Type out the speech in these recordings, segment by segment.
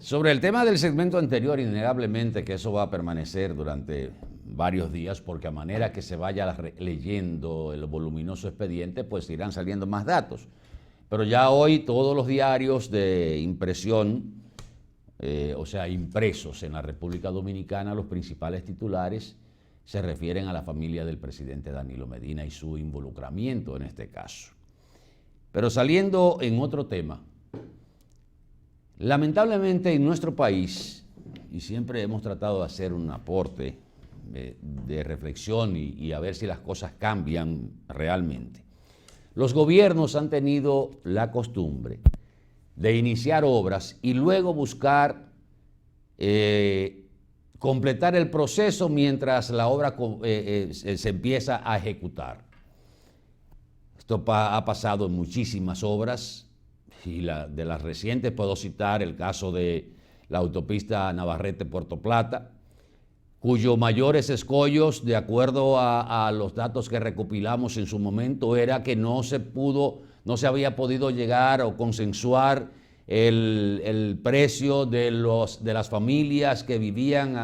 Sobre el tema del segmento anterior, innegablemente que eso va a permanecer durante varios días, porque a manera que se vaya leyendo el voluminoso expediente, pues irán saliendo más datos. Pero ya hoy todos los diarios de impresión, o sea, impresos en la República Dominicana, los principales titulares se refieren a la familia del presidente Danilo Medina y su involucramiento en este caso. Pero saliendo en otro tema, lamentablemente en nuestro país, y siempre hemos tratado de hacer un aporte de reflexión y a ver si las cosas cambian realmente, los gobiernos han tenido la costumbre de iniciar obras y luego buscar completar el proceso mientras la obra se empieza a ejecutar. Esto ha pasado en muchísimas obras y de las recientes puedo citar el caso de la autopista Navarrete-Puerto Plata, cuyos mayores escollos, de acuerdo a los datos que recopilamos en su momento, era que no se había podido llegar o consensuar el precio de las familias que vivían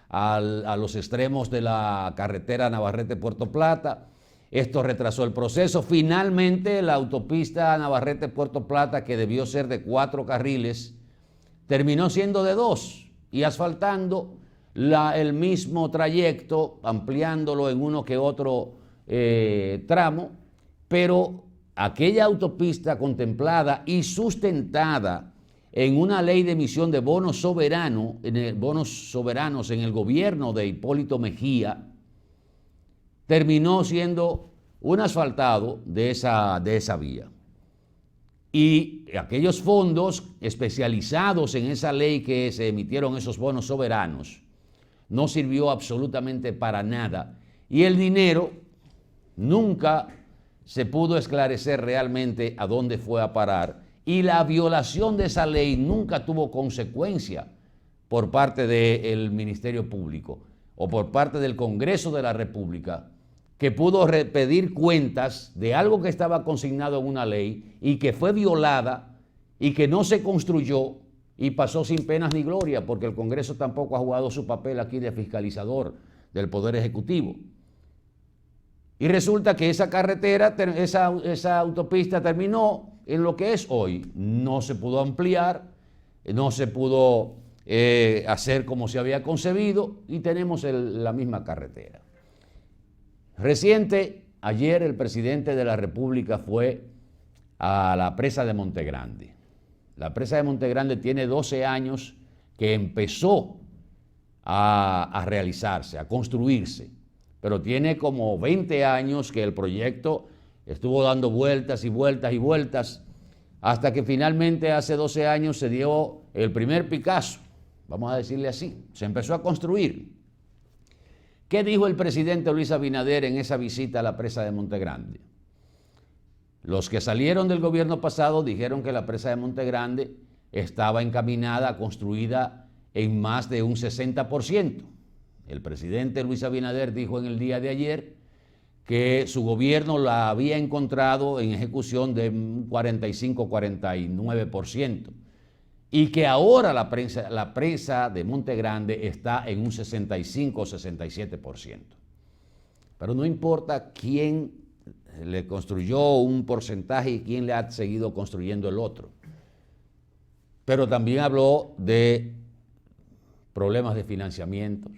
a los extremos de la carretera Navarrete-Puerto Plata. Esto retrasó el proceso. Finalmente, la autopista Navarrete-Puerto Plata, que debió ser de 4 carriles, terminó siendo de 2 y asfaltando el mismo trayecto, ampliándolo en uno que otro tramo, pero aquella autopista contemplada y sustentada en una ley de emisión de bonos soberanos en el gobierno de Hipólito Mejía, terminó siendo un asfaltado de esa vía. Y aquellos fondos especializados en esa ley que se emitieron esos bonos soberanos no sirvió absolutamente para nada. Y el dinero nunca se pudo esclarecer realmente a dónde fue a parar. Y la violación de esa ley nunca tuvo consecuencia por parte del Ministerio Público o por parte del Congreso de la República, que pudo pedir cuentas de algo que estaba consignado en una ley y que fue violada y que no se construyó y pasó sin penas ni gloria, porque el Congreso tampoco ha jugado su papel aquí de fiscalizador del Poder Ejecutivo. Y resulta que esa carretera, esa autopista terminó en lo que es hoy. No se pudo ampliar, no se pudo hacer como se había concebido y tenemos la misma carretera. Ayer el presidente de la República fue a la presa de Montegrande. La presa de Montegrande tiene 12 años que empezó a realizarse, a construirse, pero tiene como 20 años que el proyecto estuvo dando vueltas y vueltas y vueltas, hasta que finalmente hace 12 años se dio el primer Picasso, vamos a decirle así, se empezó a construir. ¿Qué dijo el presidente Luis Abinader en esa visita a la presa de Montegrande? Los que salieron del gobierno pasado dijeron que la presa de Montegrande estaba encaminada, construida en más de un 60%. El presidente Luis Abinader dijo en el día de ayer que su gobierno la había encontrado en ejecución de un 45-49%. Y que ahora la presa de Montegrande está en un 65 o 67%. Pero no importa quién le construyó un porcentaje y quién le ha seguido construyendo el otro. Pero también habló de problemas de financiamientos,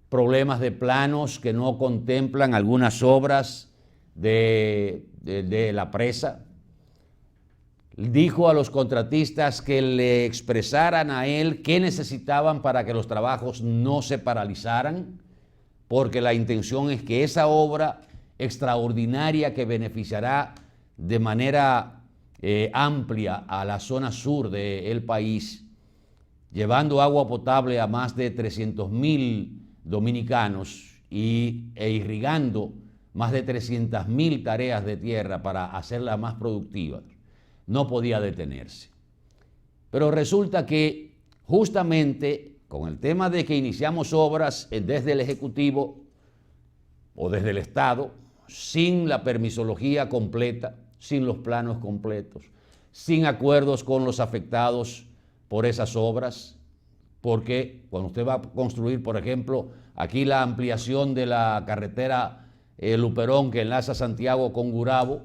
problemas de planos que no contemplan algunas obras de la presa. Dijo a los contratistas que le expresaran a él qué necesitaban para que los trabajos no se paralizaran, porque la intención es que esa obra extraordinaria que beneficiará de manera amplia a la zona sur del país, llevando agua potable a más de 300.000 dominicanos e irrigando más de 300.000 tareas de tierra para hacerla más productiva, no podía detenerse. Pero resulta que justamente con el tema de que iniciamos obras desde el Ejecutivo o desde el Estado, sin la permisología completa, sin los planos completos, sin acuerdos con los afectados por esas obras, porque cuando usted va a construir, por ejemplo, aquí la ampliación de la carretera Luperón que enlaza Santiago con Gurabo,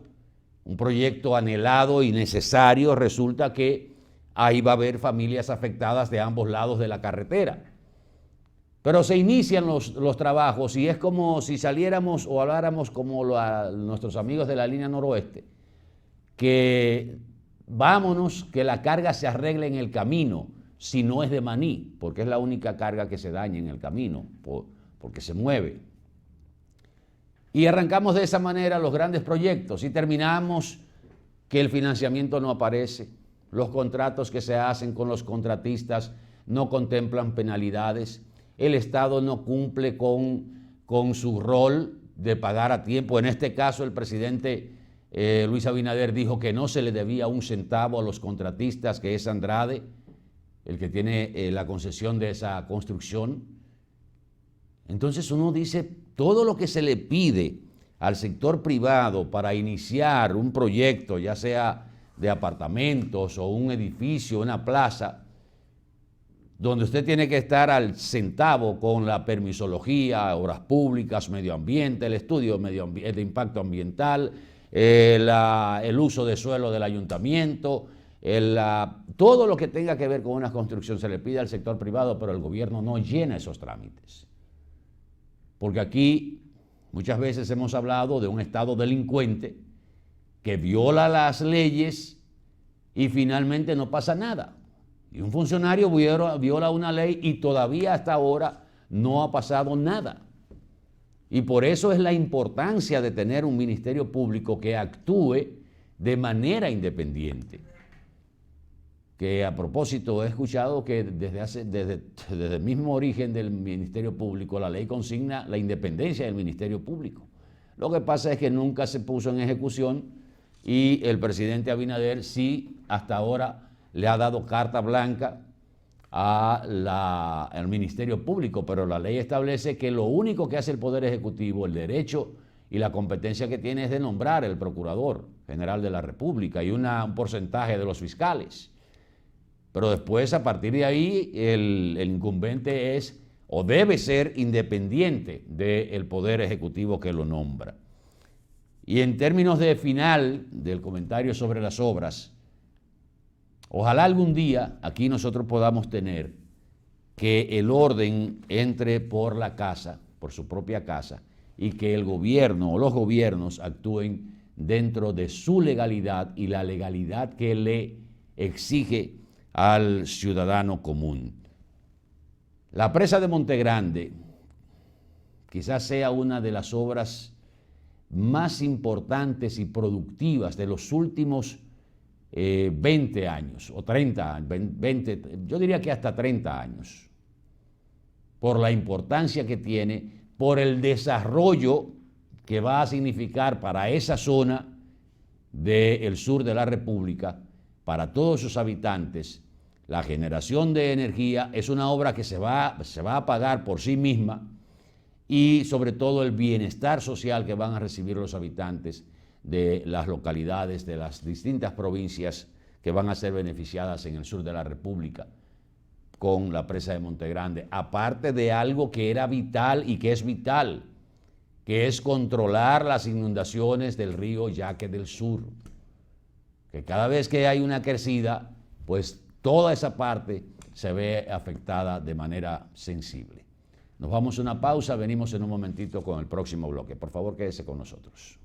un proyecto anhelado y necesario, resulta que ahí va a haber familias afectadas de ambos lados de la carretera. Pero se inician los trabajos y es como si saliéramos o habláramos como nuestros amigos de la línea noroeste, que vámonos, que la carga se arregle en el camino, si no es de maní, porque es la única carga que se daña en el camino, porque se mueve. Y arrancamos de esa manera los grandes proyectos y terminamos que el financiamiento no aparece, los contratos que se hacen con los contratistas no contemplan penalidades, el Estado no cumple con su rol de pagar a tiempo. En este caso, el presidente Luis Abinader dijo que no se le debía un centavo a los contratistas, que es Andrade, el que tiene la concesión de esa construcción. Entonces uno dice, todo lo que se le pide al sector privado para iniciar un proyecto, ya sea de apartamentos o un edificio, una plaza, donde usted tiene que estar al centavo con la permisología, obras públicas, medio ambiente, el estudio de impacto ambiental, el uso de suelo del ayuntamiento, todo lo que tenga que ver con una construcción se le pide al sector privado, pero el gobierno no llena esos trámites. Porque aquí muchas veces hemos hablado de un Estado delincuente que viola las leyes y finalmente no pasa nada. Y un funcionario viola una ley y todavía hasta ahora no ha pasado nada. Y por eso es la importancia de tener un ministerio público que actúe de manera independiente. Que a propósito he escuchado que desde el mismo origen del Ministerio Público la ley consigna la independencia del Ministerio Público. Lo que pasa es que nunca se puso en ejecución y el presidente Abinader sí hasta ahora le ha dado carta blanca al Ministerio Público, pero la ley establece que lo único que hace el Poder Ejecutivo, el derecho y la competencia que tiene es de nombrar el Procurador General de la República y un porcentaje de los fiscales. Pero después, a partir de ahí, el incumbente es o debe ser independiente del Poder Ejecutivo que lo nombra. Y en términos de final del comentario sobre las obras, ojalá algún día aquí nosotros podamos tener que el orden entre por la casa, por su propia casa, y que el gobierno o los gobiernos actúen dentro de su legalidad y la legalidad que le exige al ciudadano común. La presa de Montegrande quizás sea una de las obras más importantes y productivas de los últimos 20 años o 30 años, 20, yo diría que hasta 30 años, por la importancia que tiene, por el desarrollo que va a significar para esa zona del sur de la República, para todos sus habitantes. La generación de energía es una obra que se va a pagar por sí misma y sobre todo el bienestar social que van a recibir los habitantes de las localidades, de las distintas provincias que van a ser beneficiadas en el sur de la República con la presa de Montegrande, aparte de algo que era vital y que es vital, que es controlar las inundaciones del río Yaque del Sur, que cada vez que hay una crecida, pues toda esa parte se ve afectada de manera sensible. Nos vamos a una pausa, venimos en un momentito con el próximo bloque. Por favor, quédese con nosotros.